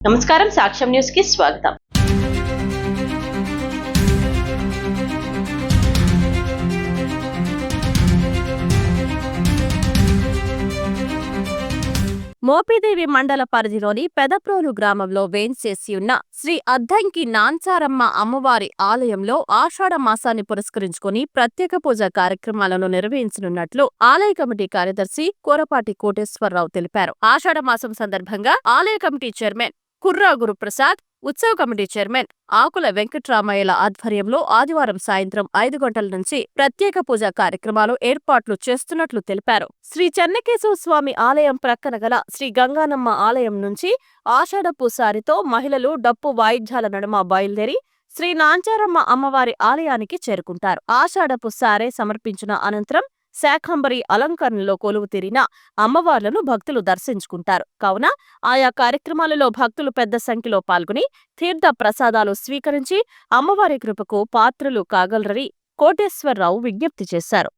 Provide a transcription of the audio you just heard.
నమస్కారం, సాక్ష్యం న్యూస్ కి స్వాగతం. మోపిదేవి మండల పరిధిలోని పెదప్రోలు గ్రామంలో వేంచేసి ఉన్న శ్రీ అద్దంకి నాంచారమ్మ అమ్మవారి ఆలయంలో ఆషాఢ మాసాన్ని పురస్కరించుకుని ప్రత్యేక పూజ కార్యక్రమాలను నిర్వహించనున్నట్లు ఆలయ కమిటీ కార్యదర్శి కోరపాటి కోటేశ్వరరావు తెలిపారు. ఆషాఢ మాసం సందర్భంగా ఆలయ కమిటీ చైర్మన్ కుర్రా గురుప్రసాద్, ఉత్సవ కమిటీ చైర్మన్ ఆకుల వెంకట్రామయ్యల ఆధ్వర్యంలో ఆదివారం సాయంత్రం 5 గంటల నుంచి ప్రత్యేక పూజా కార్యక్రమాలు ఏర్పాట్లు చేస్తున్నట్లు తెలిపారు. శ్రీ చెన్నకేశవ స్వామి ఆలయం ప్రక్కన గల శ్రీ గంగానమ్మ ఆలయం నుంచి ఆషాఢపు సారితో మహిళలు డప్పు వాయిద్యాల నడుమ బయలుదేరి శ్రీ నాంచారమ్మ అమ్మవారి ఆలయానికి చేరుకుంటారు. ఆషాఢపు సారే సమర్పించిన అనంతరం శాకంబరి అలంకరణలో కొలువు తీరిన అమ్మవార్లను భక్తులు దర్శించుకుంటారు. కావున ఆయా కార్యక్రమాలలో భక్తులు పెద్ద సంఖ్యలో పాల్గొని తీర్థ ప్రసాదాలు స్వీకరించి అమ్మవారి కృపకు పాత్రులు కాగలరని కోటేశ్వరరావు విజ్ఞప్తి చేశారు.